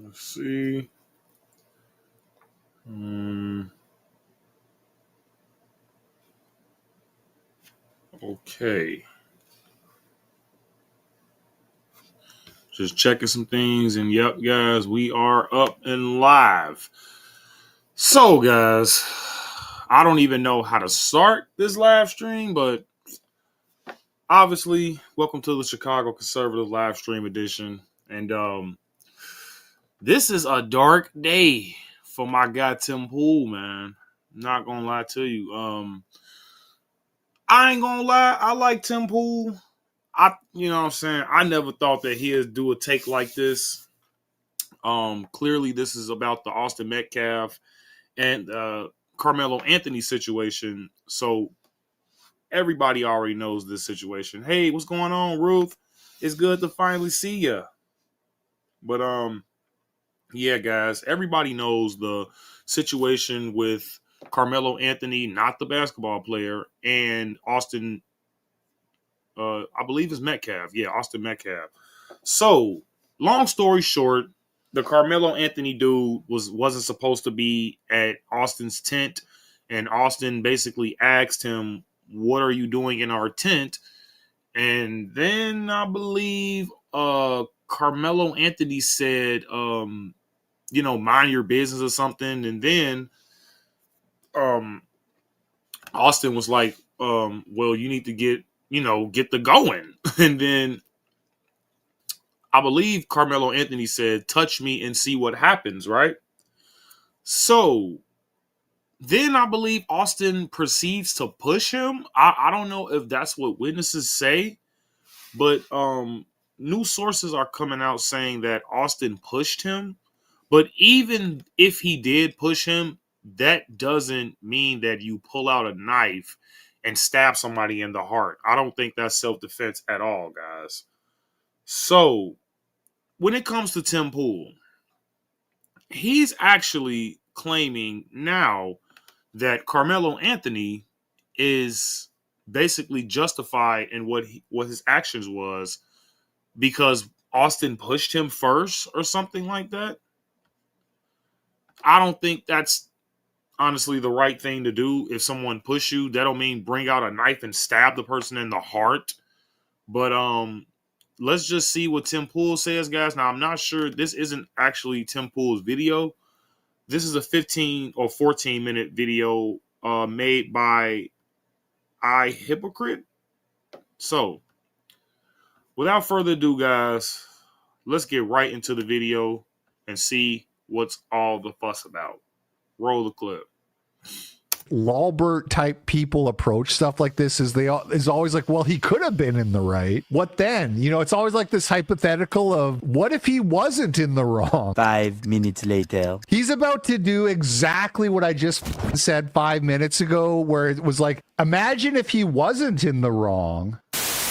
Let's see. Okay. Just checking some things, and yep, guys, we are up and live. So, guys, I don't even know how to start this live stream, but obviously, welcome to the Chicago Conservative Live Stream Edition. And this is a dark day for my guy Tim Pool, man. Not gonna lie to you. I ain't gonna lie, I like Tim Pool. You know what I'm saying? I never thought that he'd do a take like this. Clearly this is about the Austin Metcalf and Carmelo Anthony situation. So everybody already knows this situation. Hey, what's going on, Ruth? It's good to finally see you. But yeah, guys, everybody knows the situation with Carmelo Anthony, not the basketball player, and Austin. I believe it's Metcalf. Yeah, Austin Metcalf. So, long story short, the Carmelo Anthony dude wasn't supposed to be at Austin's tent, and Austin basically asked him, "What are you doing in our tent?" And then I believe Carmelo Anthony said, mind your business or something. And then Austin was like, well, you need to get the going. And then I believe Carmelo Anthony said, touch me and see what happens, right? So then I believe Austin proceeds to push him. I don't know if that's what witnesses say, but new sources are coming out saying that Austin pushed him. But even if he did push him, that doesn't mean that you pull out a knife and stab somebody in the heart. I don't think that's self-defense at all, guys. So when it comes to Tim Pool, he's actually claiming now that Carmelo Anthony is basically justified in what his actions was because Austin pushed him first or something like that. I don't think that's honestly the right thing to do. If someone push you, that don't mean bring out a knife and stab the person in the heart. But let's just see what Tim Pool says, guys. Now, I'm not sure. This isn't actually Tim Pool's video. This is a 15 or 14-minute video made by iHypocrite. So, without further ado, guys, let's get right into the video and see what's all the fuss about. Roll the clip. Lawbert type people approach stuff like this is always like, well, he could have been in the right. What then? It's always like this hypothetical of what if he wasn't in the wrong? 5 minutes later. He's about to do exactly what I just said 5 minutes ago, where it was like, imagine if he wasn't in the wrong.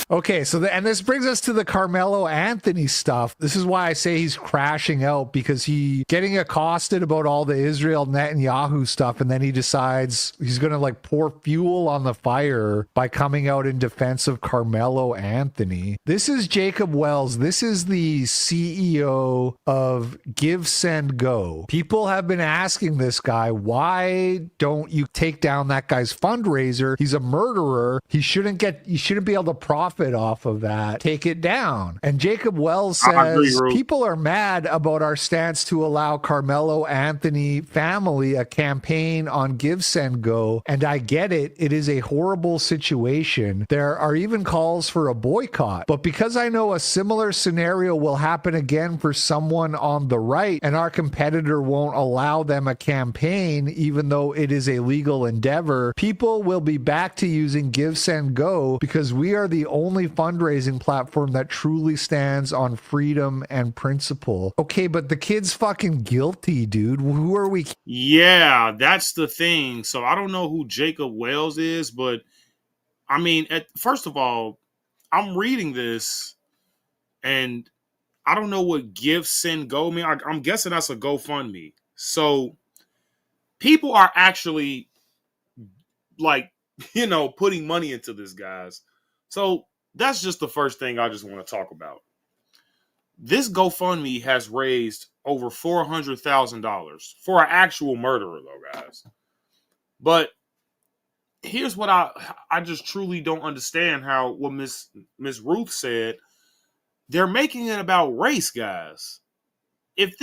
Okay, so and this brings us to the Carmelo Anthony stuff. This is why I say he's crashing out, because he getting accosted about all the Israel Netanyahu stuff, and then he decides he's going to pour fuel on the fire by coming out in defense of Carmelo Anthony. This is Jacob Wells. This is the CEO of Give, Send, Go. People have been asking this guy, why don't you take down that guy's fundraiser? He's a murderer. You shouldn't be able to profit off of that. Take it down. And Jacob Wells says people are mad about our stance to allow Carmelo Anthony family a campaign on Give, Send, Go. And I get it. It is a horrible situation. There are even calls for a boycott. But because I know a similar scenario will happen again for someone on the right, and our competitor won't allow them a campaign, even though it is a legal endeavor, people will be back to using Give, Send, Go because we are the only fundraising platform that truly stands on freedom and principle. Okay, but the kid's fucking guilty, dude. Who are we? Yeah, that's the thing. So I don't know who Jacob Wells is, but I mean, first of all, I'm reading this and I don't know what Give, Send, Go mean. I'm guessing that's a GoFundMe. So people are actually putting money into this, guys. So that's just the first thing I just want to talk about. This GoFundMe has raised over $400,000 for an actual murderer, though, guys. But here's what I just truly don't understand how what Miss Ruth said. They're making it about race, guys. If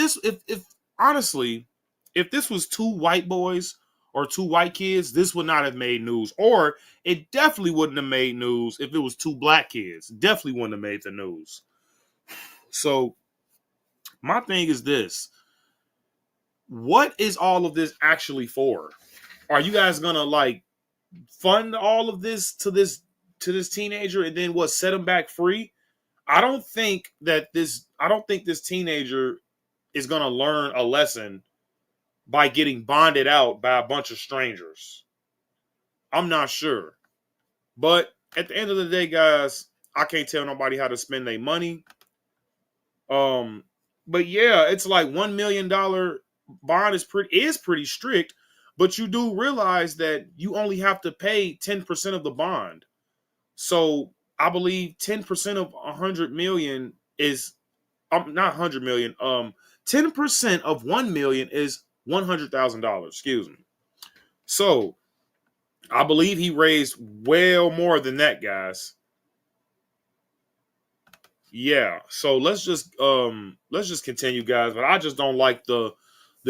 honestly, if this was two white boys or two white kids, this would not have made news. Or it definitely wouldn't have made news if it was two black kids. Definitely wouldn't have made the news. So my thing is this. What is all of this actually for? Are you guys gonna like fund all of this to this teenager and then what, set him back free? I don't think this teenager is gonna learn a lesson by getting bonded out by a bunch of strangers. I'm not sure. But at the end of the day, guys, I can't tell nobody how to spend their money. But yeah, it's like $1 million bond is pretty strict, but you do realize that you only have to pay 10% of the bond. So I believe 10% of 100 million is not 100 million. 10% of 1 million is $100,000. Excuse me. So I believe he raised well more than that, guys. Yeah. So let's just continue, guys. But I just don't like the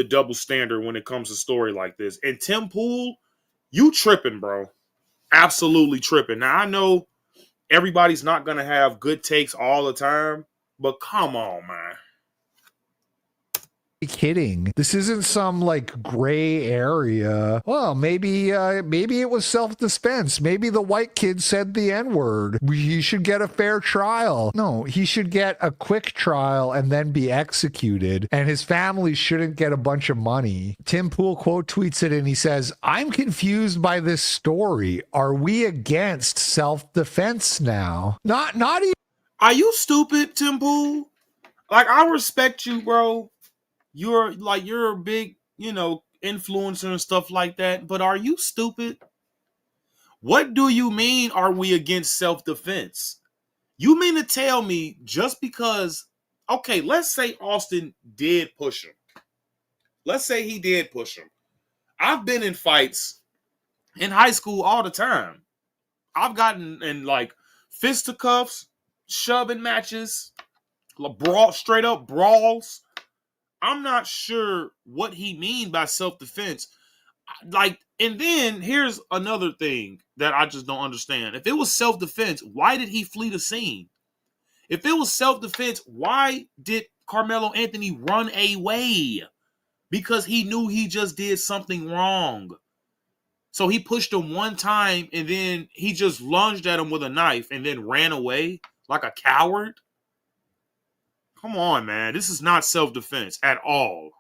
double standard when it comes to story like this. And Tim Pool, you tripping, bro. Absolutely tripping. Now I know everybody's not gonna have good takes all the time, but come on, man. Kidding. This isn't some like gray area. Well, maybe it was self-defense. Maybe the white kid said the N-word. He should get a fair trial. No, he should get a quick trial and then be executed, and his family shouldn't get a bunch of money. Tim Pool quote tweets it and he says, "I'm confused by this story. Are we against self-defense now?" Not even. Are you stupid, Tim Pool? Like, I respect you, bro. You're a big, influencer and stuff like that. But are you stupid? What do you mean, are we against self-defense? You mean to tell me just because, okay, let's say Austin did push him. Let's say he did push him. I've been in fights in high school all the time. I've gotten in like fisticuffs, shoving matches, straight up brawls. I'm not sure what he mean by self-defense. Like, and then here's another thing that I just don't understand. If it was self-defense, why did he flee the scene? If it was self-defense, why did Carmelo Anthony run away? Because he knew he just did something wrong. So he pushed him one time and then he just lunged at him with a knife and then ran away like a coward. Come on, man. This is not self-defense at all.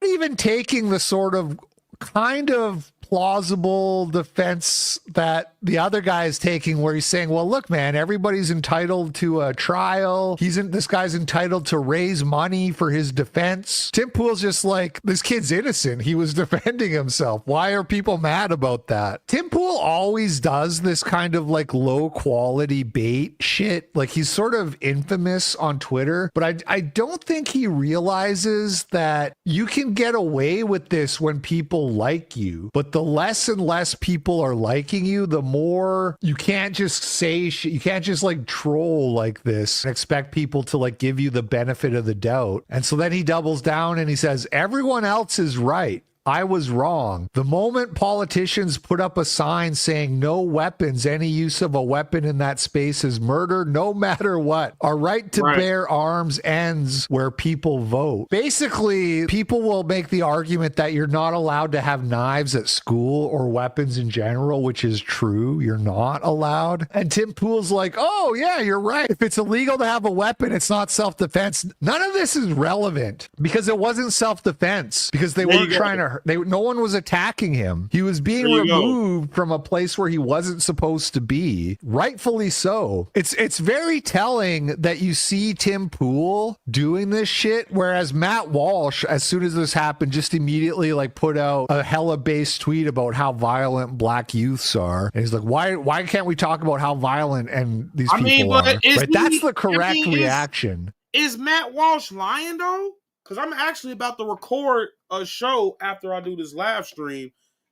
Even taking the sort of kind of plausible defense that the other guy is taking, where he's saying, well, look, man, everybody's entitled to a trial. This guy's entitled to raise money for his defense. Tim Pool's just like, this kid's innocent. He was defending himself. Why are people mad about that? Tim Pool always does this kind of like low quality bait shit. Like, he's sort of infamous on Twitter, but I don't think he realizes that you can get away with this when people like you, but the less and less people are liking you, the more you can't just say shit. You can't just like troll like this and expect people to like give you the benefit of the doubt. And so then he doubles down and he says, everyone else is right. I was wrong. The moment politicians put up a sign saying no weapons, any use of a weapon in that space is murder, no matter what. Our right to bear arms ends where people vote. Basically, people will make the argument that you're not allowed to have knives at school or weapons in general, which is true. You're not allowed. And Tim Pool's like, oh, yeah, you're right. If it's illegal to have a weapon, it's not self-defense. None of this is relevant because it wasn't self-defense, because they weren't trying to hurt. no one was attacking him. He was being removed from a place where he wasn't supposed to be, rightfully so. It's very telling that you see Tim Pool doing this shit, whereas Matt Walsh, as soon as this happened, just immediately like put out a hella based tweet about how violent black youths are. And he's like, why can't we talk about how violent and these people are? Right? That's the correct reaction. Is Matt Walsh lying though? Because I'm actually about to record a show after I do this live stream,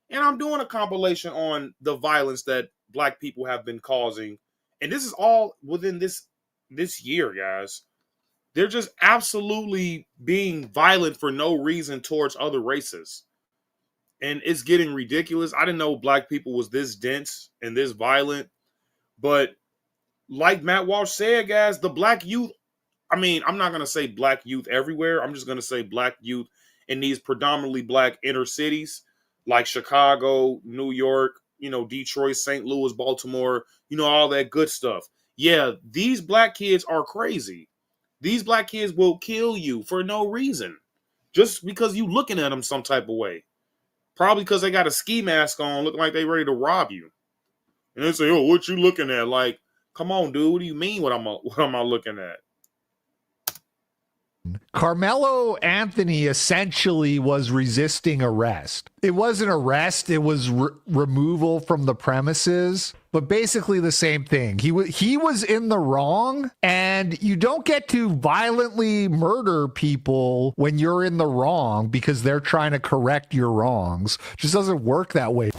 and I'm doing a compilation on the violence that black people have been causing. And this is all within this year, guys. They're just absolutely being violent for no reason towards other races. And it's getting ridiculous. I didn't know black people was this dense and this violent. But like Matt Walsh said, guys, the black youth, I mean, I'm not going to say black youth everywhere. I'm just going to say black youth in these predominantly black inner cities like Chicago, New York, Detroit, St. Louis, Baltimore, all that good stuff. Yeah, these black kids are crazy. These black kids will kill you for no reason. Just because you looking at them some type of way. Probably because they got a ski mask on, looking like they ready to rob you. And they say, oh, what you looking at? Like, come on, dude. What do you mean what am I looking at? Carmelo Anthony essentially was resisting arrest. It wasn't arrest, it was removal from the premises, but basically the same thing. He was in the wrong, and you don't get to violently murder people when you're in the wrong because they're trying to correct your wrongs. It just doesn't work that way.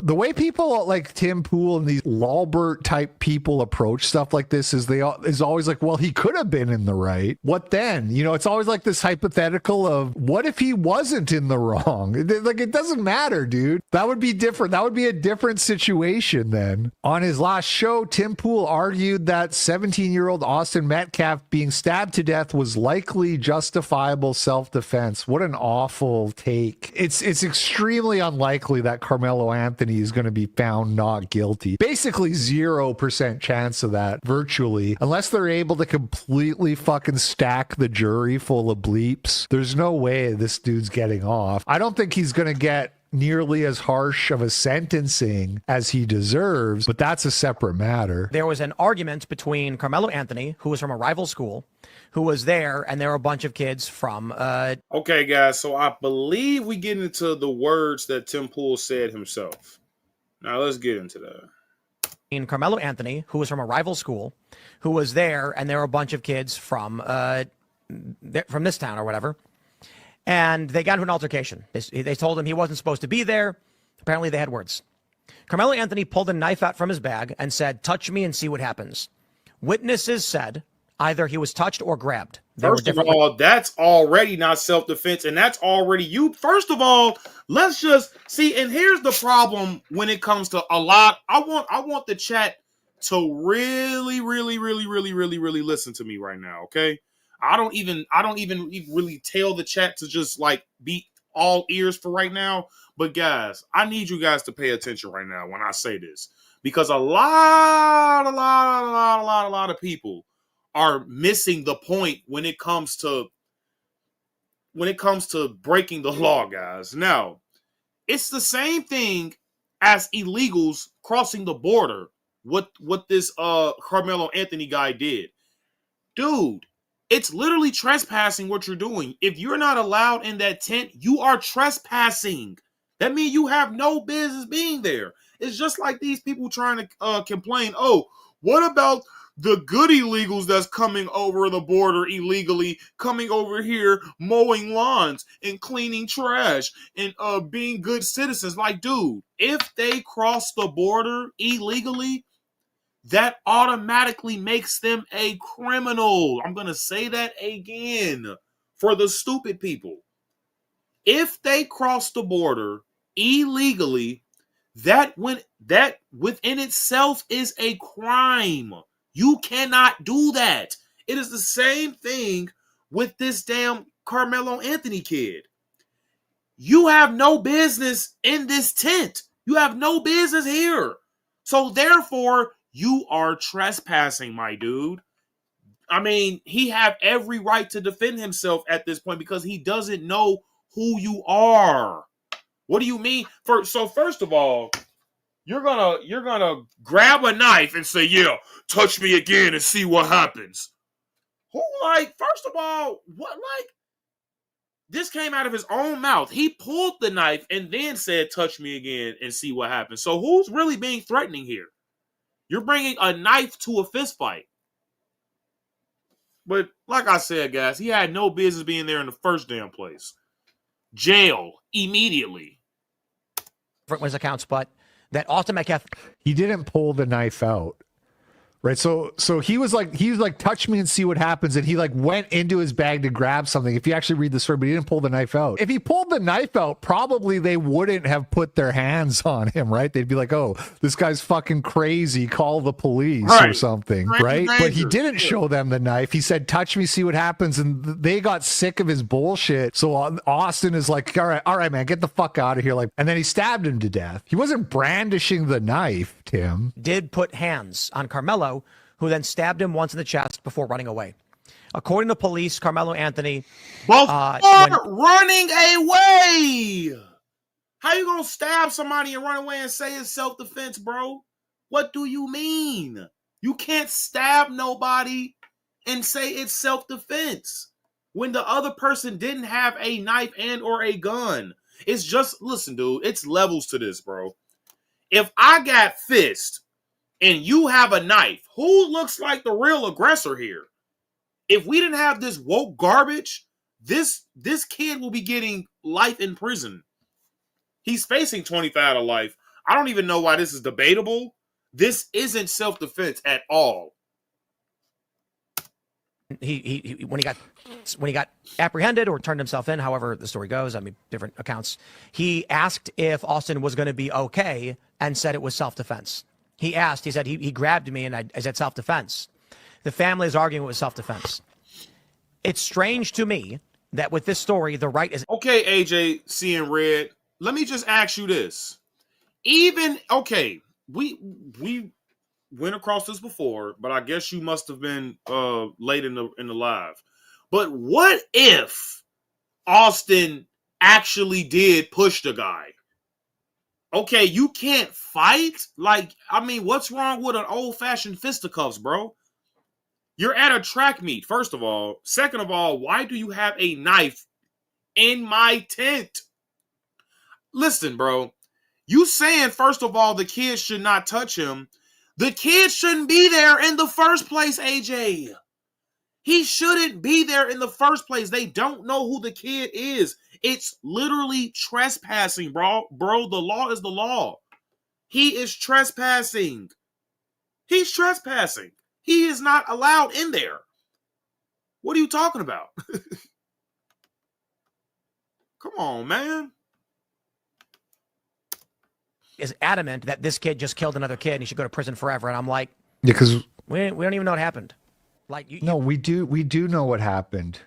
The way people like Tim Pool and these Lawbert type people approach stuff like this is always like, well, he could have been in the right. What then? It's always like this hypothetical of what if he wasn't in the wrong? Like, it doesn't matter, dude. That would be different. That would be a different situation then. On his last show, Tim Pool argued that 17-year-old Austin Metcalf being stabbed to death was likely justifiable self-defense. What an awful take. It's extremely unlikely that Carmelo Anthony is going to be found not guilty. Basically 0% chance of that, virtually, unless they're able to completely fucking stack the jury full of bleeps. There's no way this dude's getting off. I don't think he's going to get nearly as harsh of a sentencing as he deserves, but that's a separate matter. There was an argument between Carmelo Anthony, who was from a rival school, who was there, and there were a bunch of kids from... Okay, guys, so I believe we get into the words that Tim Pool said himself. Now let's get into that. In Carmelo Anthony, who was from a rival school, who was there, and there were a bunch of kids from this town or whatever, and they got into an altercation. They told him he wasn't supposed to be there. Apparently they had words. Carmelo Anthony pulled a knife out from his bag and said, "Touch me and see what happens." Witnesses said either he was touched or grabbed. First of all, that's already not self-defense, and that's already you. First of all, let's just see, and here's the problem when it comes to a lot. I want the chat to really, really, really, really, really, really listen to me right now, okay? I don't even really tell the chat to just like be all ears for right now. But guys, I need you guys to pay attention right now when I say this, because a lot of people are missing the point when it comes to breaking the law, guys. Now, it's the same thing as illegals crossing the border. What this Carmelo Anthony guy did. Dude, it's literally trespassing what you're doing. If you're not allowed in that tent, you are trespassing. That means you have no business being there. It's just like these people trying to complain, oh, what about the good illegals that's coming over the border illegally, coming over here, mowing lawns and cleaning trash and being good citizens? Like, dude, if they cross the border illegally, that automatically makes them a criminal. I'm going to say that again for the stupid people. If they cross the border illegally, that within itself is a crime. You cannot do that. It is the same thing with this damn Carmelo Anthony kid. You have no business in this tent. You have no business here. So therefore, you are trespassing, my dude. I mean, he have every right to defend himself at this point because he doesn't know who you are. What do you mean? First of all, you're gonna grab a knife and say, yeah, touch me again and see what happens. Who, like, first of all, what, like, this came out of his own mouth. He pulled the knife and then said, touch me again and see what happens. So who's really being threatening here? You're bringing a knife to a fist fight. But like I said, guys, he had no business being there in the first damn place. Jail immediately. Was accounts, but that Austin Metcalf, He didn't pull the knife out. Right. So he was like, touch me and see what happens. And he like went into his bag to grab something. If you actually read the story, but he didn't pull the knife out. If he pulled the knife out, probably they wouldn't have put their hands on him. Right. They'd be like, oh, this guy's fucking crazy. Call the police or something. Right. But he didn't show them the knife. He said, touch me, see what happens. And they got sick of his bullshit. So Austin is like, all right, man, get the fuck out of here. Like, and then he stabbed him to death. He wasn't brandishing the knife, Tim. did put hands on Carmelo, who then stabbed him once in the chest before running away. According to police, Carmelo Anthony... running away! How you gonna stab somebody and run away and say it's self-defense, bro? What do you mean? You can't stab nobody and say it's self-defense when the other person didn't have a knife and or a gun. It's just, listen, dude, it's levels to this, bro. If I got fist and you have a knife, who looks like the real aggressor here? If we didn't have this woke garbage, this kid will be getting life in prison. He's facing 25 to life. I don't even know why this is debatable. This isn't self-defense at all. He when he got apprehended or turned himself in, however the story goes, I mean, different accounts, he asked if Austin was going to be okay and said it was self-defense. He said he grabbed me and I said self-defense. The family is arguing it was self-defense. It's strange to me that with this story, the right is... Okay, AJ, seeing red, let me just ask you this. We went across this before, but I guess you must have been late in the live. But what if Austin actually did push the guy? Okay, you can't fight? Like, I mean, what's wrong with an old-fashioned fisticuffs, bro? You're at a track meet, first of all. Second of all, why do you have a knife in my tent? Listen, bro. You saying, first of all, the kids should not touch him. The kid shouldn't be there in the first place, AJ. He shouldn't be there in the first place. They don't know who the kid is. It's literally trespassing, bro. Bro, the law is the law. He is trespassing. He's trespassing. He is not allowed in there. What are you talking about? Come on, man. Is adamant that this kid just killed another kid and he should go to prison forever. And I'm like, yeah, because we don't even know what happened. Like, we do know what happened.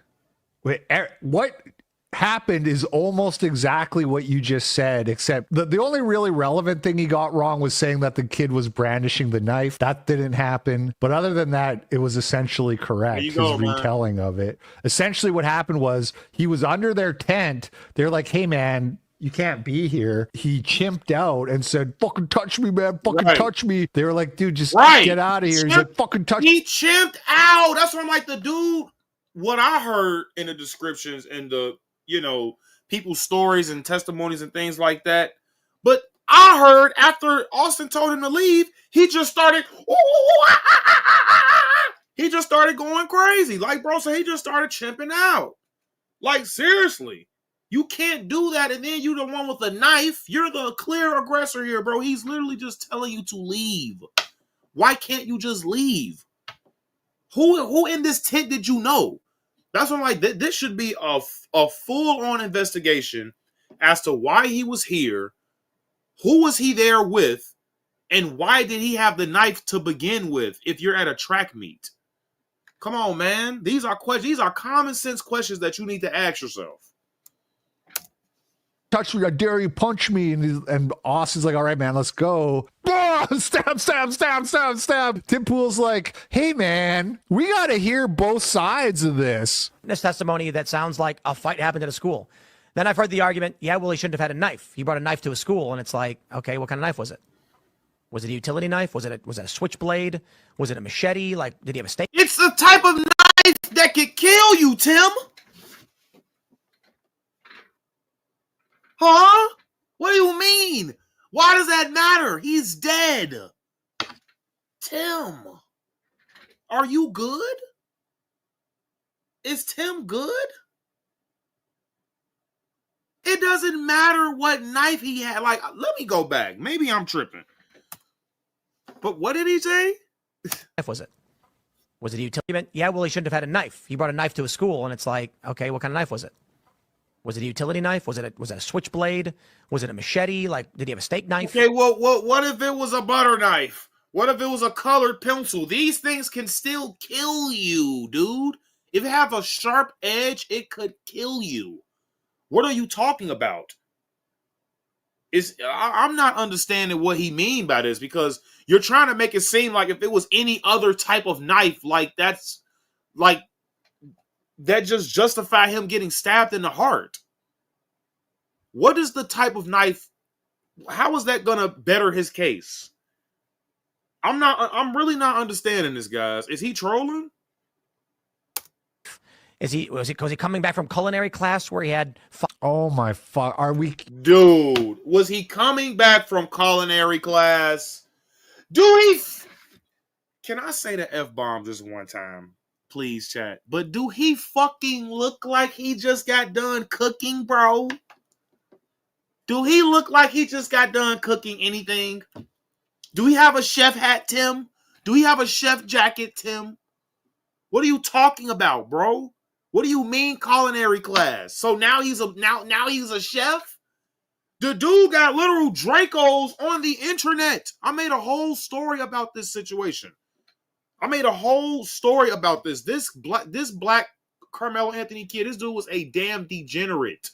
What happened is almost exactly what you just said, except the only really relevant thing he got wrong was saying that the kid was brandishing the knife. That didn't happen. But other than that, it was essentially correct. His retelling of it. Essentially what happened was he was under their tent. They're like, hey, man, you can't be here. He chimped out and said, fucking touch me, man. Fucking touch me. They were like, dude, just get out of here. He's like, fucking touch me. He chimped out. That's what I'm like, the dude. What I heard in the descriptions and the, people's stories and testimonies and things like that. But I heard after Austin told him to leave, he just started, he just started going crazy. Like, bro, so he just started chimping out. Like, seriously. You can't do that, and then you the one with the knife. You're the clear aggressor here, bro. He's literally just telling you to leave. Why can't you just leave? Who in this tent did you know? That's what I'm like. This should be a full-on investigation as to why he was here, who was he there with, and why did he have the knife to begin with if you're at a track meet? Come on, man. These are questions. These are common sense questions that you need to ask yourself. Touch me, I dare you, punch me. And Austin's like, all right, man, let's go. Stab, stab, stab, stab, stab. Tim Pool's like, hey, man, we got to hear both sides of this. This testimony that sounds like a fight happened at a school. Then I've heard the argument, yeah, well, he shouldn't have had a knife. He brought a knife to a school, and it's like, okay, what kind of knife was it? Was it a utility knife? Was it a switchblade? Was it a machete? Like, did he have a steak? It's the type of knife that could kill you, Tim. Huh? What do you mean? Why does that matter? He's dead. Tim, are you good? Is Tim good? It doesn't matter what knife he had. Like, let me go back. Maybe I'm tripping. But what did he say? Knife was it? Was it a utility? Yeah, well, he shouldn't have had a knife. He brought a knife to a school, and it's like, okay, what kind of knife was it? Was it a utility knife? Was it a switchblade? Was it a machete? Like, did he have a steak knife? Okay, well, what if it was a butter knife? What if it was a colored pencil? These things can still kill you, dude. If it have a sharp edge, it could kill you. What are you talking about? I'm not understanding what he mean by this, because you're trying to make it seem like if it was any other type of knife, like that just justify him getting stabbed in the heart. What is the type of knife? How is that gonna better his case? I'm really not understanding this, guys. Is he trolling? Was he coming back from culinary class where he had? Oh my fuck! Are we? Dude, was he coming back from culinary class? Can I say the F-bomb this one time? Please, chat. But do he fucking look like he just got done cooking, bro? Do he look like he just got done cooking anything? Do he have a chef hat, Tim? Do he have a chef jacket, Tim? What are you talking about, bro? What do you mean culinary class? So now he's a chef? The dude got literal Dracos on the internet. I made a whole story about this situation. I made a whole story about this. This black Carmelo Anthony kid, this dude was a damn degenerate.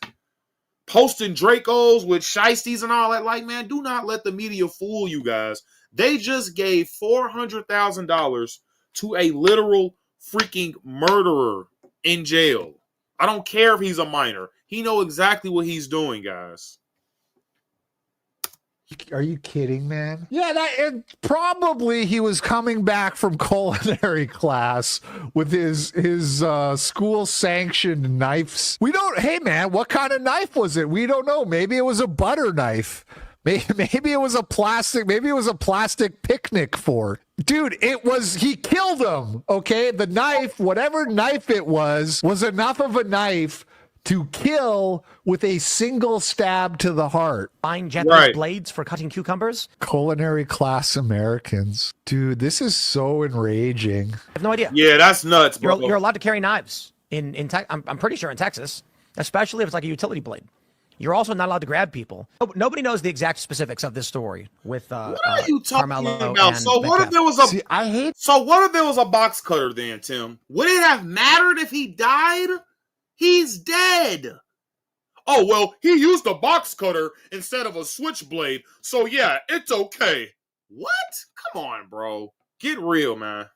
Posting Dracos with shiesties and all that. Like, man, do not let the media fool you guys. They just gave $400,000 to a literal freaking murderer in jail. I don't care if he's a minor. He know exactly what he's doing, guys. Are you kidding, man? Yeah, probably he was coming back from culinary class with his school sanctioned knives. Hey man, what kind of knife was it? We don't know. Maybe it was a butter knife. Maybe it was a plastic picnic fork. Dude, he killed him. Okay, the knife, whatever knife it was enough of a knife to kill with a single stab to the heart. Fine Japanese blades for cutting cucumbers. Culinary class Americans. Dude, this is so enraging. I have no idea. Yeah, that's nuts, bro. You're allowed to carry knives I'm pretty sure in Texas, especially if it's like a utility blade. You're also not allowed to grab people. Nobody knows the exact specifics of this story with what are you talking Carmelo about? And so what if there was what if there was a box cutter then, Tim? Would it have mattered if he died? He's dead. Oh, well, he used a box cutter instead of a switchblade. So, yeah, it's okay. What? Come on, bro. Get real, man.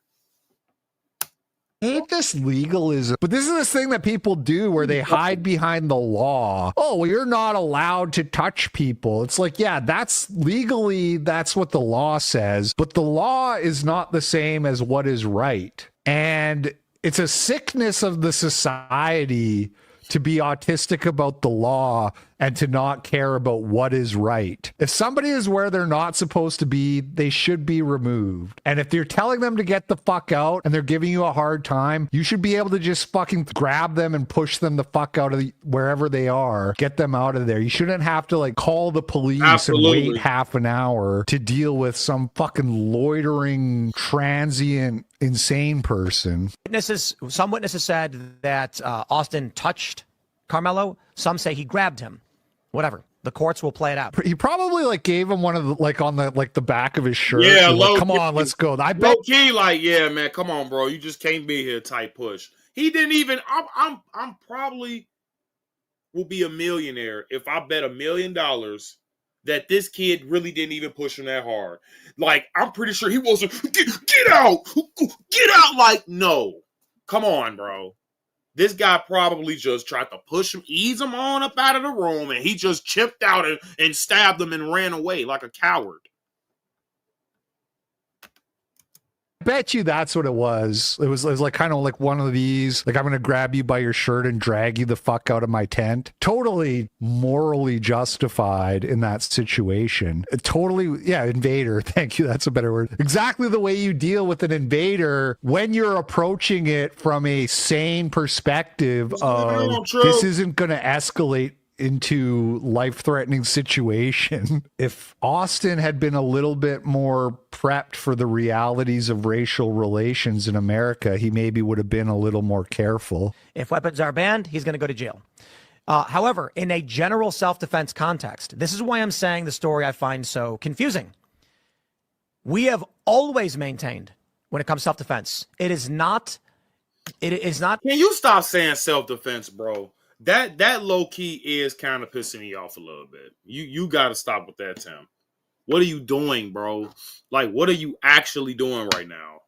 I hate this legalism. But this is this thing that people do where they hide behind the law. Oh, well, you're not allowed to touch people. It's like, yeah, that's what the law says. But the law is not the same as what is right. And it's a sickness of the society to be autistic about the law and to not care about what is right. If somebody is where they're not supposed to be, they should be removed. And if you're telling them to get the fuck out and they're giving you a hard time, you should be able to just fucking grab them and push them the fuck out of wherever they are. Get them out of there. You shouldn't have to like call the police and wait half an hour to deal with some fucking loitering, transient, insane person. Some witnesses said that Austin touched Carmelo. Some say he grabbed him. Whatever. The courts will play it out. He probably like gave him one of the like on the like the back of his shirt. Yeah, like, come on, let's go. I bet low key, like, yeah, man, come on, bro. You just can't be here type push. He didn't even. I'm probably will be a millionaire if I bet $1 million that this kid really didn't even push him that hard. Like, I'm pretty sure he wasn't get out. Like, no. Come on, bro. This guy probably just tried to push him, ease him on up out of the room, and he just chipped out and stabbed him and ran away like a coward. Bet you that's what it was. It was like kind of like one of these, like I'm gonna grab you by your shirt and drag you the fuck out of my tent. Totally morally justified in that situation. Totally, yeah, invader. Thank you. That's a better word. Exactly the way you deal with an invader when you're approaching it from a sane perspective of this isn't gonna escalate into life-threatening situation. If Austin had been a little bit more prepped for the realities of racial relations in America, he maybe would have been a little more careful. If weapons are banned, he's going to go to jail. However, in a general self-defense context, this is why I'm saying the story I find so confusing. We have always maintained when it comes to self-defense, it is not. Can you stop saying self-defense, bro? That low key is kind of pissing me off a little bit. You got to stop with that, Tim. What are you doing, bro? Like, what are you actually doing right now?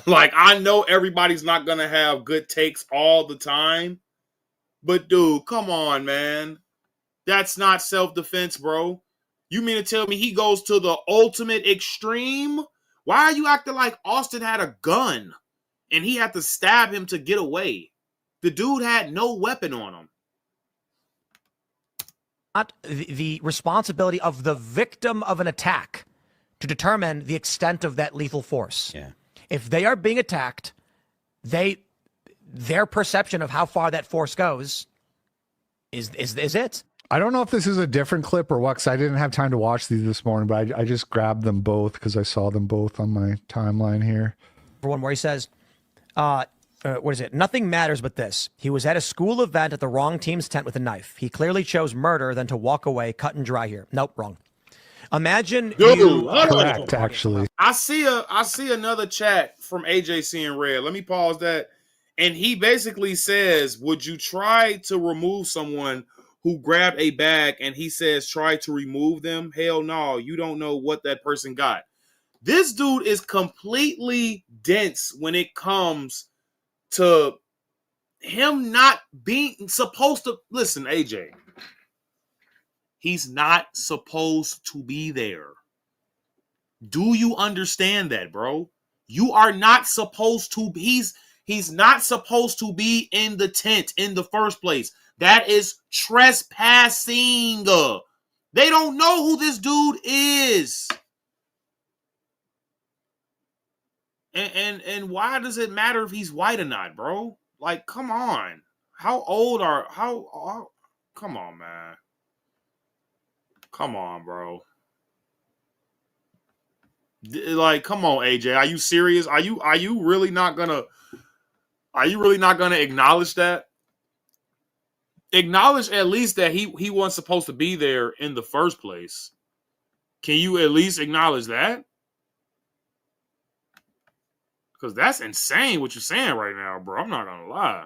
Like, I know everybody's not gonna have good takes all the time, but dude, come on, man. That's not self-defense, bro. You mean to tell me he goes to the ultimate extreme? Why are you acting like Austin had a gun and he had to stab him to get away? The dude had no weapon on him. Not the responsibility of the victim of an attack to determine the extent of that lethal force. Yeah. If they are being attacked, their perception of how far that force goes is it. I don't know if this is a different clip or what, because I didn't have time to watch these this morning, but I just grabbed them both because I saw them both on my timeline here. For one where he says, what is it? Nothing matters but this. He was at a school event at the wrong team's tent with a knife. He clearly chose murder than to walk away, cut and dry here. Nope, wrong. Imagine correct, actually. I see another chat from AJC in red. Let me pause that. And he basically says, would you try to remove someone who grabbed a bag? And he says, try to remove them? Hell no, you don't know what that person got. This dude is completely dense when it comes to him not being supposed to listen, AJ. He's not supposed to be there. Do you understand that, bro? You are not supposed to. He's not supposed to be in the tent in the first place. That is trespassing. They don't know who this dude is. And why does it matter if he's white or not, bro? Like, come on. How come on, man. Come on, bro. Like, come on, AJ. Are you serious? Are you really not gonna acknowledge that? Acknowledge at least that he wasn't supposed to be there in the first place. Can you at least acknowledge that? Because that's insane what you're saying right now, bro. I'm not going to lie.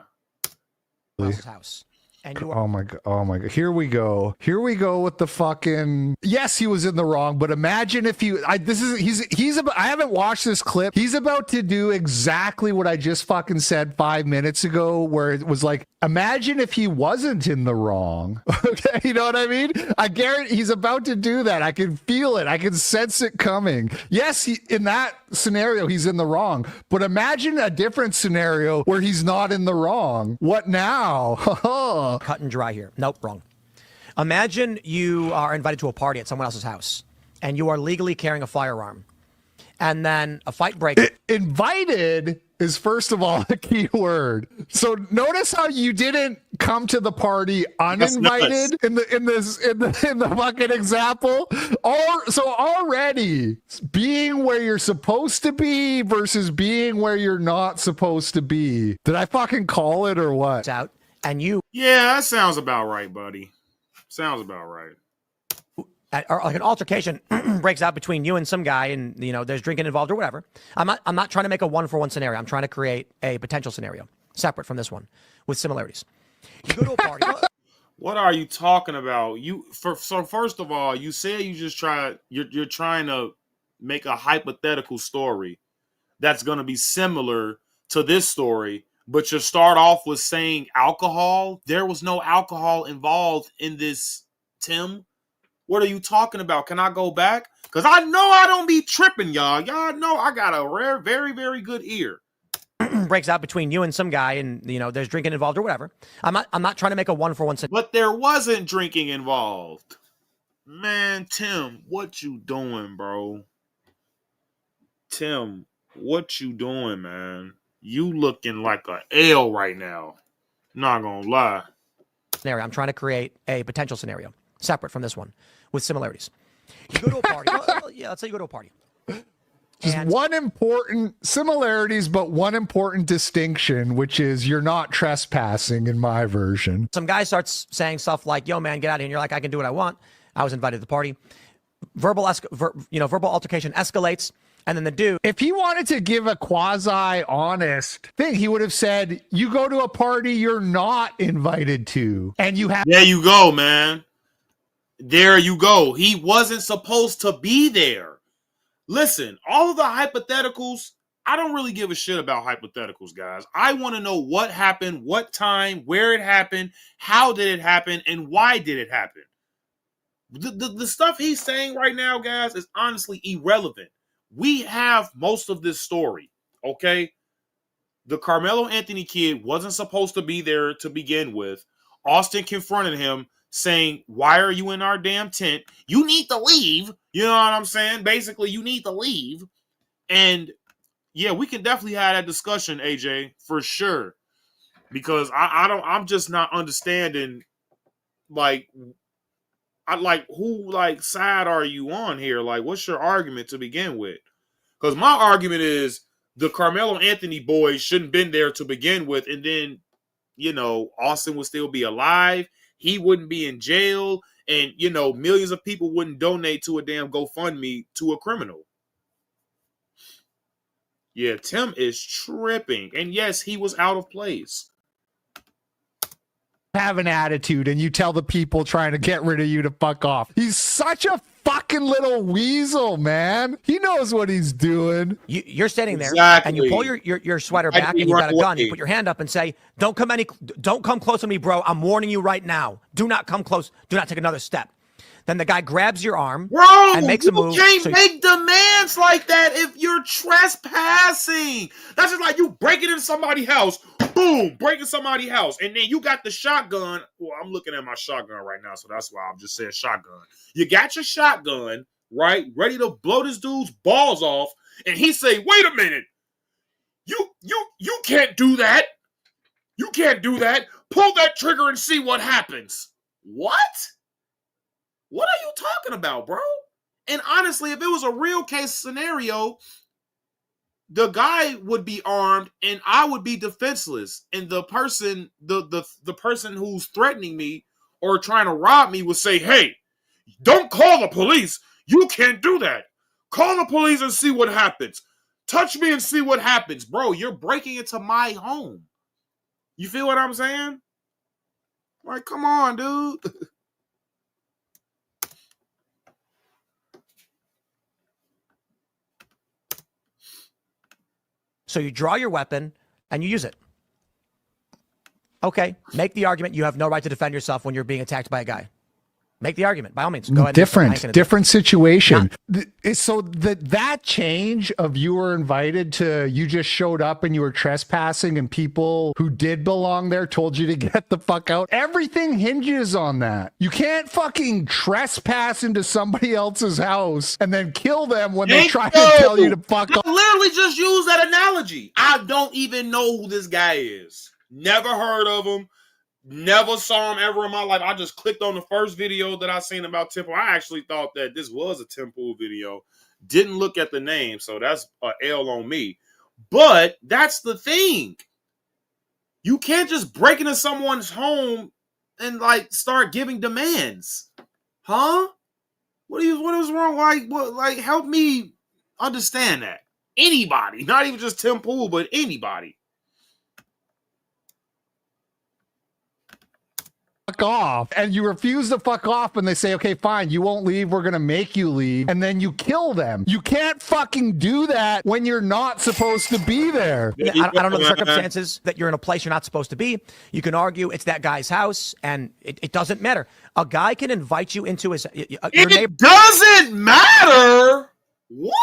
House. Oh my god. Here we go with the fucking, yes, he was in the wrong, but imagine if I haven't watched this clip. He's about to do exactly what I just fucking said 5 minutes ago, where it was like, imagine if he wasn't in the wrong. Okay, you know what I mean? I guarantee he's about to do that. I can feel it. I can sense it coming. Yes, in that scenario, he's in the wrong, but imagine a different scenario where he's not in the wrong. What now? Cut and dry here. Nope, wrong. Imagine you are invited to a party at someone else's house and you are legally carrying a firearm. And then a fight breaks. Invited is, first of all, a key word. So notice how you didn't come to the party uninvited in the fucking example. So already being where you're supposed to be versus being where you're not supposed to be. Did I fucking call it or what? Out and you. Yeah, that sounds about right, buddy. Sounds about right. Or like an altercation breaks out between you and some guy, and there's drinking involved or whatever. I'm not trying to make a 1-for-1 scenario. I'm trying to create a potential scenario separate from this one with similarities. You go to a party. What are you talking about? So first of all, you say you're trying to make a hypothetical story that's going to be similar to this story, but you start off with saying alcohol. There was no alcohol involved in this, Tim. What are you talking about? Can I go back? Because I know I don't be tripping, y'all. Y'all know I got a rare, very, very good ear. Breaks out between you and some guy, and there's drinking involved or whatever. I'm not trying to make a 1-for-1 scenario. But there wasn't drinking involved. Man, Tim, what you doing, bro? Tim, what you doing, man? You looking like a L right now. Not gonna lie. I'm trying to create a potential scenario separate from this one with similarities. You go to a party. Yeah, let's say you go to a party. Just one important similarities, but one important distinction, which is you're not trespassing in my version. Some guy starts saying stuff like, yo, man, get out of here. And you're like, I can do what I want. I was invited to the party. Verbal altercation escalates. And then the dude, if he wanted to give a quasi-honest thing, he would have said, you go to a party you're not invited to. And you have... There you go, man. There you go. He wasn't supposed to be there. Listen, all of the hypotheticals, I don't really give a shit about hypotheticals, guys. I want to know what happened, what time, where it happened, how did it happen, and why did it happen. The stuff he's saying right now, guys, is honestly irrelevant. We have most of this story, okay? The Carmelo Anthony kid wasn't supposed to be there to begin with. Austin confronted him, saying, why are you in our damn tent? You need to leave. You know what I'm saying? Basically, you need to leave. And yeah, we can definitely have that discussion, AJ, for sure. I'm just not understanding, who side are you on here? Like, what's your argument to begin with? Because my argument is the Carmelo Anthony boys shouldn't have been there to begin with. And then, Austin would still be alive. He wouldn't be in jail, and, millions of people wouldn't donate to a damn GoFundMe to a criminal. Yeah, Tim is tripping. And yes, he was out of place. Have an attitude, and you tell the people trying to get rid of you to fuck off. He's such a fucking little weasel, man. He knows what he's doing. You're standing there, exactly. And you pull your sweater back, and you got a gun. You put your hand up and say, "Don't come close to me, bro. I'm warning you right now. Do not come close. Do not take another step." Then the guy grabs your arm, and makes a move. You can't make demands like that if you're trespassing. That's just like you breaking into somebody's house. Boom, breaking somebody's house. And then you got the shotgun. Well, I'm looking at my shotgun right now, so that's why I'm just saying shotgun. You got your shotgun, right? Ready to blow this dude's balls off. And he say, wait a minute. You can't do that. You can't do that. Pull that trigger and see what happens. What? What are you talking about, bro? And honestly, if it was a real case scenario, the guy would be armed and I would be defenseless. And the person, the person who's threatening me or trying to rob me would say, hey, don't call the police. You can't do that. Call the police and see what happens. Touch me and see what happens. Bro, you're breaking into my home. You feel what I'm saying? Like, come on, dude. So you draw your weapon and you use it. Okay, make the argument you have no right to defend yourself when you're being attacked by a guy. Make the argument, by all means. Go ahead. Different situation. So that change of you were invited to, you just showed up and you were trespassing and people who did belong there told you to get the fuck out. Everything hinges on that. You can't fucking trespass into somebody else's house and then kill them when they try to tell you to fuck off. I literally just used that analogy. I don't even know who this guy is. Never heard of him. Never saw him ever in my life. I just clicked on the first video that I seen about Temple. I actually thought that this was a Temple video. Didn't look at the name, so that's an L on me. But that's the thing. You can't just break into someone's home and start giving demands. Huh? What is wrong? Help me understand that. Anybody, not even just Tim Pool, but anybody. off, and you refuse to fuck off, and they say, okay, fine, you won't leave, we're gonna make you leave, and then you kill them. You can't fucking do that when you're not supposed to be there. I don't know the circumstances that you're in a place you're not supposed to be. You can argue it's that guy's house, and it doesn't matter. A guy can invite you into his your neighbor. It doesn't matter. What?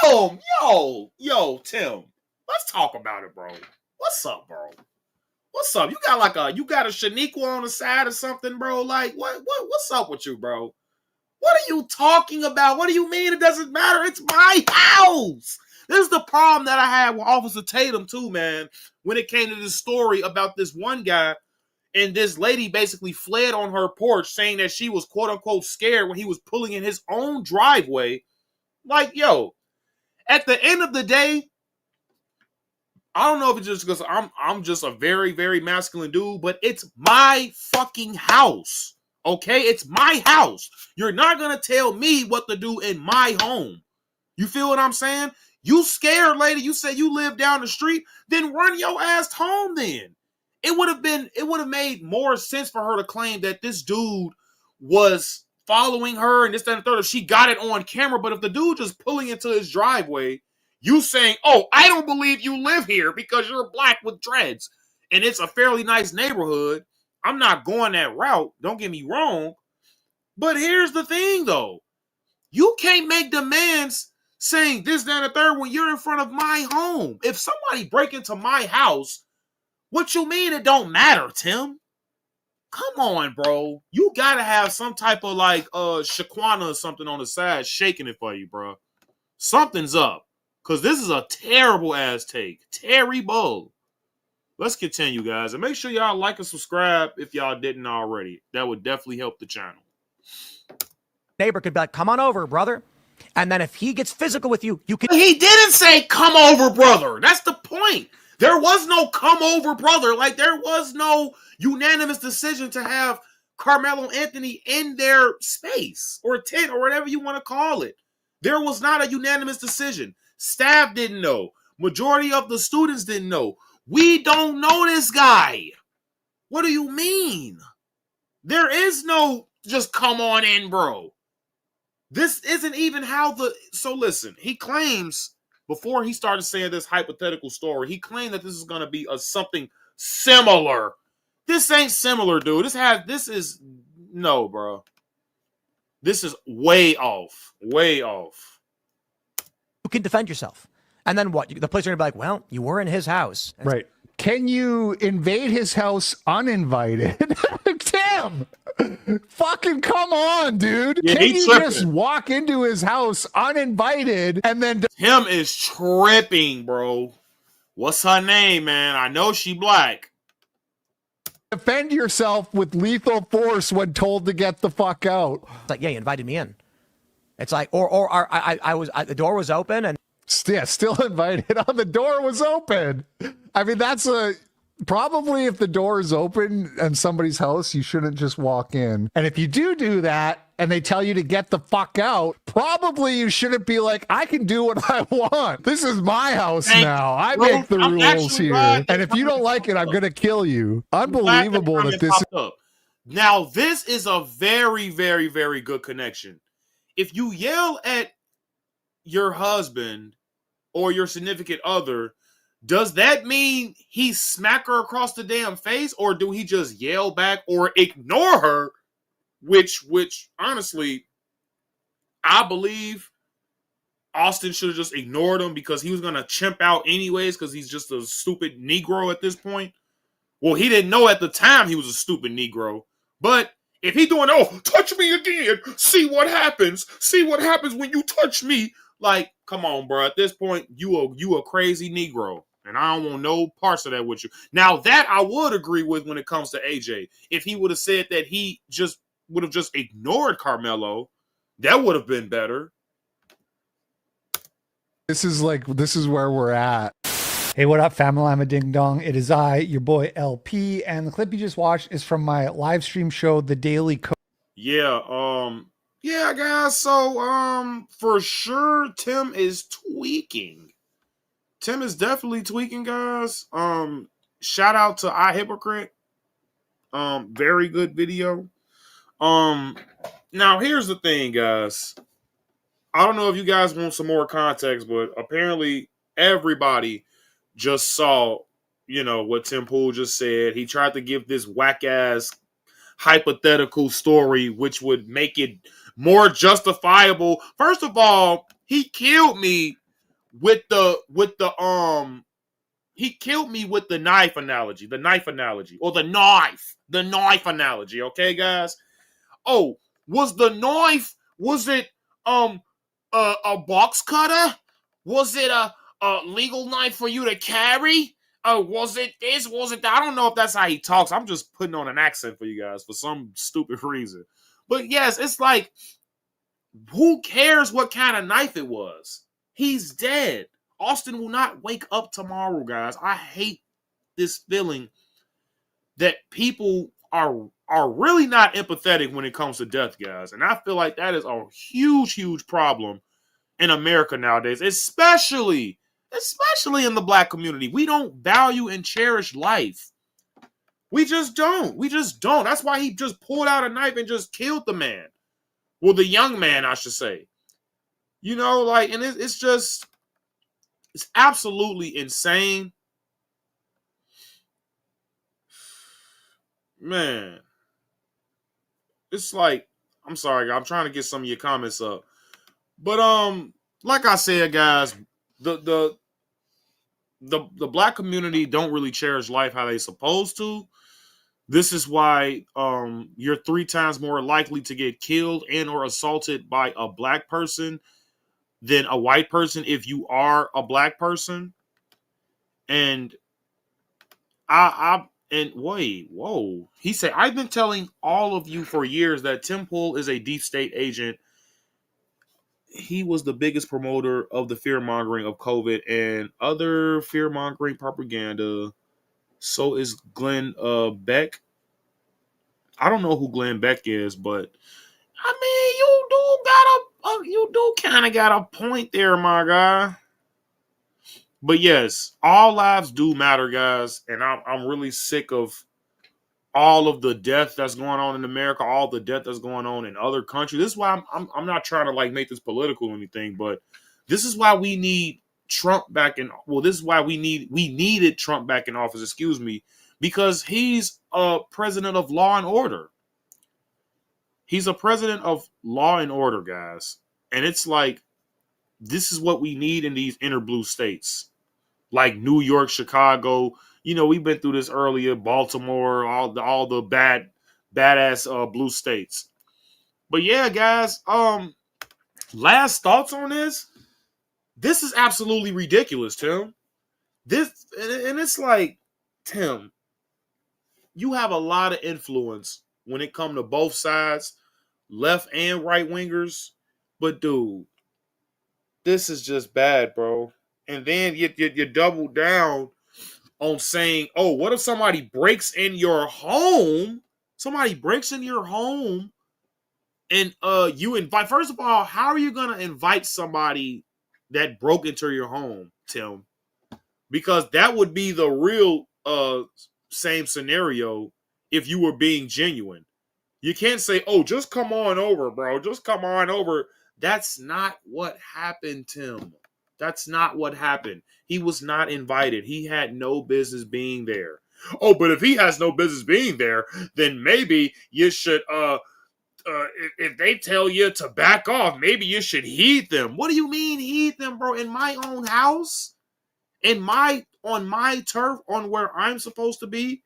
Yo, Tim. Yo, Tim. Let's talk about it, bro. What's up, bro? What's up? You got a Shaniqua on the side or something, bro? Like, what's up with you, bro? What are you talking about? What do you mean it doesn't matter? It's my house. This is the problem that I had with Officer Tatum, too, man, when it came to this story about this one guy, and this lady basically fled on her porch saying that she was, quote-unquote, scared when he was pulling in his own driveway. Like, yo, at the end of the day, I don't know if it's just because I'm just a very, very masculine dude, but it's my fucking house. Okay? It's my house. You're not going to tell me what to do in my home. You feel what I'm saying? You scared, lady. You say you live down the street, then run your ass home then. It would have made more sense for her to claim that this dude was following her and this, that, and the third if she got it on camera. But if the dude just pulling into his driveway, you saying, oh, I don't believe you live here because you're black with dreads and it's a fairly nice neighborhood. I'm not going that route. Don't get me wrong. But here's the thing, though. You can't make demands saying this, that, and the third when you're in front of my home. If somebody break into my house, what you mean it don't matter, Tim? Come on, bro. You gotta have some type of like Shaquana or something on the side shaking it for you, bro. Something's up. Because this is a terrible ass take. Terrible. Let's continue, guys. And make sure y'all like and subscribe if y'all didn't already. That would definitely help the channel. Neighbor could be like, come on over, brother. And then if he gets physical with you, you can. He didn't say come over, brother. That's the point. There was no come over, brother. Like, there was no unanimous decision to have Carmelo Anthony in their space or tent or whatever you want to call it. There was not a unanimous decision. Staff didn't know. Majority of the students didn't know. We don't know this guy. What do you mean? There is no just come on in, bro. This isn't even how the... So listen, he claims, before he started saying this hypothetical story, he claimed that this is going to be something similar. This ain't similar, dude. This is... No, bro. This is way off. Way off. You can defend yourself. And then what? The police are going to be like, well, you were in his house. Right. Can you invade his house uninvited? Tim! Fucking come on, dude. Yeah, Can you tripping. just walk into his house uninvited and then... Him is tripping, bro. What's her name, man? I know she black. defend yourself with lethal force when told to get the fuck out? It's like, yeah, you invited me in. It's like, the door was open and... Yeah, still invited. Oh, the door was open. I mean, that's probably if the door is open in somebody's house, you shouldn't just walk in. And if you do that and they tell you to get the fuck out, probably you shouldn't be like, I can do what I want. This is my house now. I make the rules here. And if you don't like it, I'm going to kill you. Unbelievable that this is... Up. Now, this is a very, very, very good connection. If you yell at your husband or your significant other, does that mean he smack her across the damn face, or do he just yell back or ignore her? Which honestly, I believe Austin should have just ignored him because he was gonna chimp out anyways because he's just a stupid Negro at this point. Well, he didn't know at the time he was a stupid Negro, but if he doing, oh, touch me again, see what happens when you touch me. Like, come on, bro. At this point, you a crazy Negro, and I don't want no parts of that with you. Now, that I would agree with when it comes to AJ. If he would have said that he just would have just ignored Carmelo, that would have been better. This is where we're at. Hey, what up, family? I'm a ding dong. It is I, your boy LP, and the clip you just watched is from my live stream show, The Daily Code. Yeah, guys. So, for sure, Tim is tweaking. Tim is definitely tweaking, guys. Shout out to iHypocrite. Very good video. Now here's the thing, guys. I don't know if you guys want some more context, but apparently everybody just saw, what Tim Pool just said. He tried to give this whack ass hypothetical story, which would make it more justifiable. First of all, he killed me with the he killed me with the knife analogy, or the knife analogy. Okay, guys. Oh, was it a box cutter? Was it a legal knife for you to carry? Was it this? Was it that? I don't know if that's how he talks. I'm just putting on an accent for you guys for some stupid reason. But yes, it's like, who cares what kind of knife it was? He's dead. Austin will not wake up tomorrow, guys. I hate this feeling that people are really not empathetic when it comes to death, guys. And I feel like that is a huge problem in America nowadays, especially in the black community. We don't value and cherish life. We just don't. That's why he just pulled out a knife and just killed the man. Well, the young man, I should say. And it's absolutely insane. Man, it's like, I'm sorry, I'm trying to get some of your comments up. But like I said, guys, the black community don't really cherish life how they supposed to. This is why you're 3 times more likely to get killed and or assaulted by a black person than a white person if you are a black person. And whoa. He said, I've been telling all of you for years that Tim Pool is a deep state agent. He was the biggest promoter of the fear mongering of COVID and other fear mongering propaganda. So is Glenn Beck. I don't know who Glenn Beck is, but I mean, you do kind of got a point there, my guy. But yes, all lives do matter, guys, and I'm really sick of all of the death that's going on in America, all the death that's going on in other countries. This is why I'm not trying to like make this political or anything, but this is why we need Trump back in. Well, this is why we needed Trump back in office. Excuse me, because he's a president of law and order. He's a president of law and order, guys, and it's like this is what we need in these inner blue states, like New York, Chicago. We've been through this earlier. Baltimore, all the badass blue states. But yeah, guys. Last thoughts on this. This is absolutely ridiculous, Tim. And it's like, Tim, you have a lot of influence when it comes to both sides, left and right wingers. But dude, this is just bad, bro. And then you double down on saying, oh, what if somebody breaks in your home? Somebody breaks in your home and you invite, first of all, how are you gonna invite somebody that broke into your home, Tim? Because that would be the real same scenario if you were being genuine. You can't say, oh, just come on over, bro. Just come on over. That's not what happened, Tim. That's not what happened. He was not invited. He had no business being there. Oh, but if he has no business being there, then maybe you should, if they tell you to back off, maybe you should heed them. What do you mean heed them, bro? In my own house? On my turf, on where I'm supposed to be?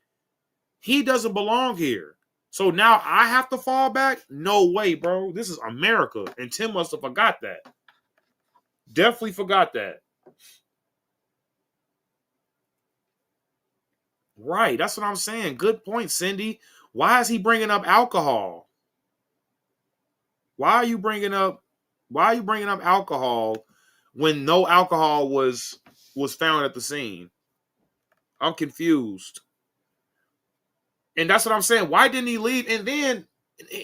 He doesn't belong here. So now I have to fall back? No way, bro. This is America. And Tim must have forgot that. Definitely forgot that. Right. That's what I'm saying. Good point, Cindy. Why is he bringing up alcohol? Why are you bringing up alcohol when no alcohol was found at the scene? I'm confused. And that's what I'm saying. Why didn't he leave? And then,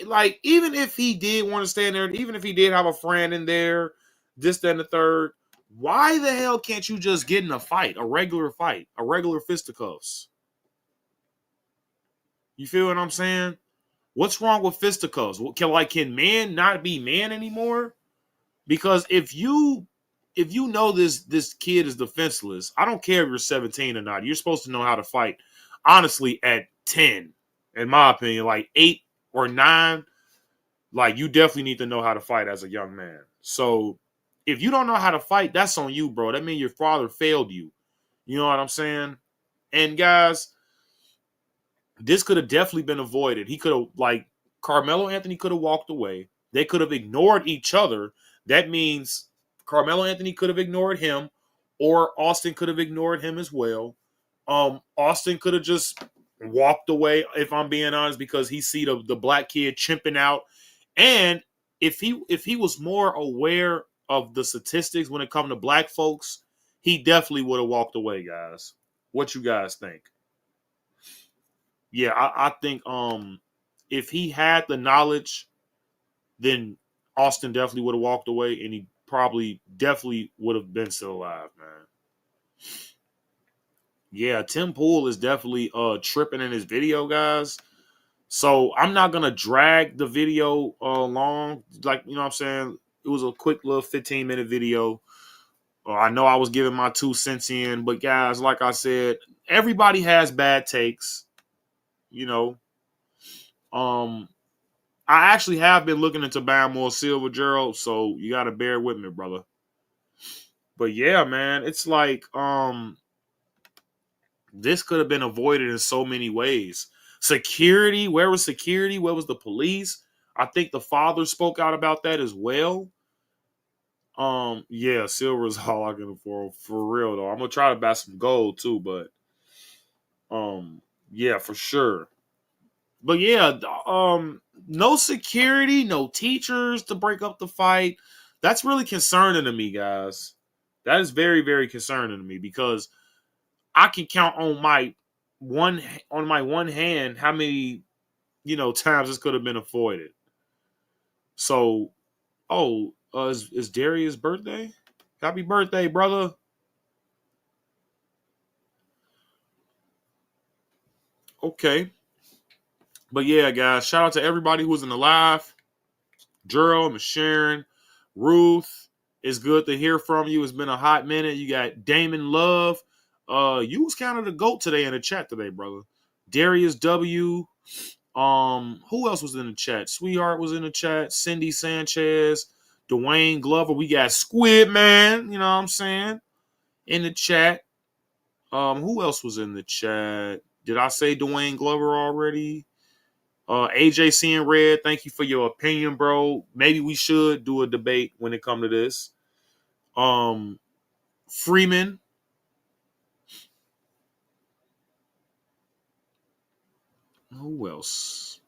like, even if he did want to stay in there, even if he did have a friend in there, this, that, and the third, why the hell can't you just get in a fight, a regular fight, a regular fisticuffs? You feel what I'm saying? What's wrong with fisticuffs? Can men not be men anymore? Because if you know this kid is defenseless, I don't care if you're 17 or not. You're supposed to know how to fight. Honestly, at 10, in my opinion, like 8 or 9, like you definitely need to know how to fight as a young man. So if you don't know how to fight, that's on you, bro. That means your father failed you. You know what I'm saying? And guys, this could have definitely been avoided. He could have, like, Carmelo Anthony could have walked away. They could have ignored each other. That means Carmelo Anthony could have ignored him, or Austin could have ignored him as well. Austin could have just walked away, if I'm being honest, because he see the black kid chimping out. And if he was more aware of the statistics when it comes to black folks, he definitely would have walked away, guys. What you guys think? Yeah, I think if he had the knowledge, then Austin definitely would have walked away, and he probably definitely would have been still alive, man. Yeah, Tim Pool is definitely tripping in his video, guys. So I'm not gonna drag the video long. Like, you know what I'm saying? It was a quick little 15-minute video. I know I was giving my 2 cents in, but guys, like I said, everybody has bad takes, you know. I actually have been looking into buying more silver, Gerald, so you gotta bear with me, brother. But yeah, man, it's like this could have been avoided in so many ways. Security, where was security? Where was the police? I think the father spoke out about that as well. Yeah, silver is all I can afford for real though. I'm gonna try to buy some gold too, but yeah, for sure. But yeah, no security, no teachers to break up the fight. That's really concerning to me, guys. That is very, very concerning to me because I can count one on my one hand how many, times this could have been avoided. So, is Darius' birthday? Happy birthday, brother. Okay. But yeah, guys, shout out to everybody who was in the live. Gerald, Miss Sharon, Ruth. It's good to hear from you. It's been a hot minute. You got Damon Love. You was kind of the GOAT today in the chat today, brother. Darius W. Who else was in the chat? Sweetheart was in the chat. Cindy Sanchez, Dwayne Glover. We got Squid Man, you know what I'm saying? In the chat. Who else was in the chat? Did I say Dwayne Glover already? AJC and Red, thank you for your opinion, bro. Maybe we should do a debate when it comes to this. Freeman. Who else?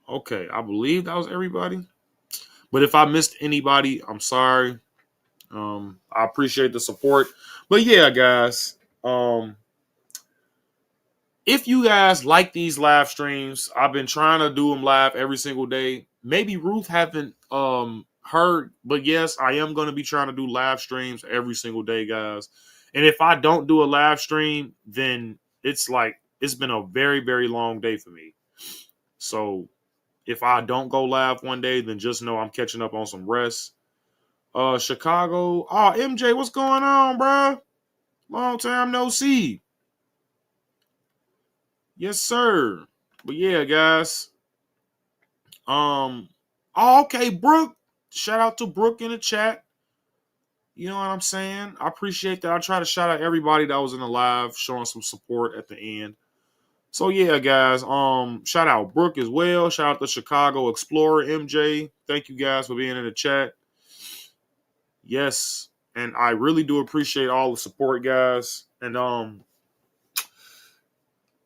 Okay, I believe that was everybody. But if I missed anybody, I'm sorry. I appreciate the support. But yeah, guys. If you guys like these live streams, I've been trying to do them live every single day. Maybe Ruth haven't heard, but yes, I am going to be trying to do live streams every single day, guys. And if I don't do a live stream, then it's been a very, very long day for me. So if I don't go live one day, then just know I'm catching up on some rest. Chicago. Oh, MJ, what's going on, bro? Long time no see. Yes, sir. But yeah, guys. Okay, Brooke. Shout out to Brooke in the chat. You know what I'm saying? I appreciate that. I try to shout out everybody that was in the live, showing some support at the end. So yeah, guys. Shout out Brooke as well. Shout out to Chicago Explorer MJ. Thank you guys for being in the chat. Yes, and I really do appreciate all the support, guys. And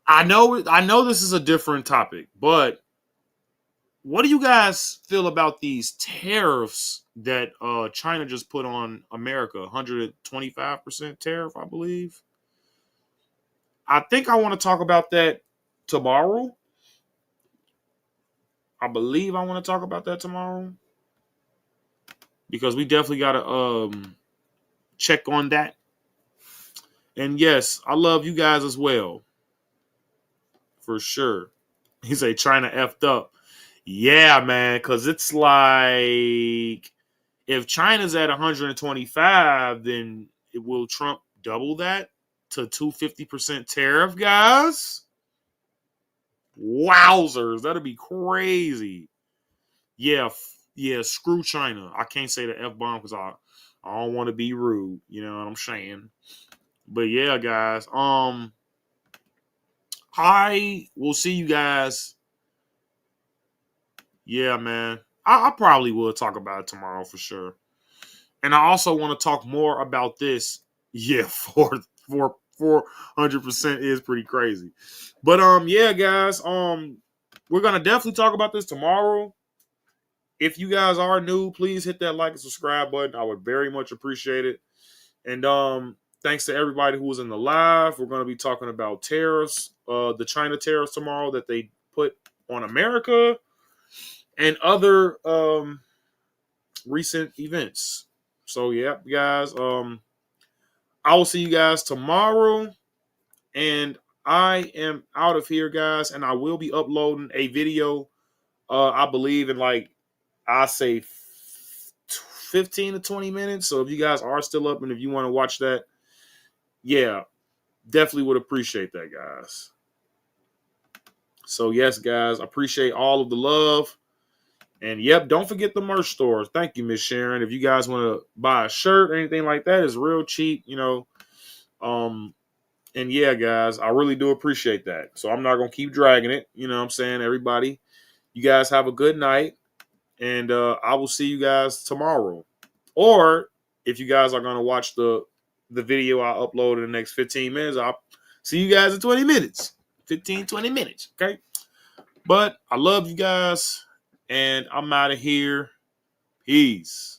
I know this is a different topic, but what do you guys feel about these tariffs that China just put on America? 125% tariff, I believe. I think I want to talk about that tomorrow. I believe I want to talk about that tomorrow because we definitely got to check on that. And yes, I love you guys as well. for sure. He say China effed up. Yeah, man, because it's like if China's at 125, then will Trump double that to 250% tariff, guys? Wowzers, that'd be crazy. Yeah, yeah, screw China. I can't say the F bomb because I don't want to be rude. You know what I'm saying? But yeah, guys. I will see you guys. Yeah, man. I probably will talk about it tomorrow for sure. And I also want to talk more about this. Yeah, 400% is pretty crazy. But yeah, guys. We're gonna definitely talk about this tomorrow. If you guys are new, please hit that like and subscribe button. I would very much appreciate it. And thanks to everybody who was in the live. We're gonna be talking about tariffs, the China tariffs tomorrow that they put on America and other recent events. So yeah, guys. I will see you guys tomorrow. And I am out of here, guys. And I will be uploading a video. I believe in like I say 15 to 20 minutes. So if you guys are still up and if you want to watch that, yeah, definitely would appreciate that, guys. So yes, guys, I appreciate all of the love. And yep, don't forget the merch stores. Thank you, Miss Sharon. If you guys want to buy a shirt or anything like that, it's real cheap, you know. And yeah, guys, I really do appreciate that. So I'm not gonna keep dragging it. You know what I'm saying? Everybody, you guys have a good night. And I will see you guys tomorrow. Or if you guys are gonna watch the video I upload in the next 15 minutes, I'll see you guys in 20 minutes. 15, 20 minutes. Okay. But I love you guys. And I'm out of here. Peace.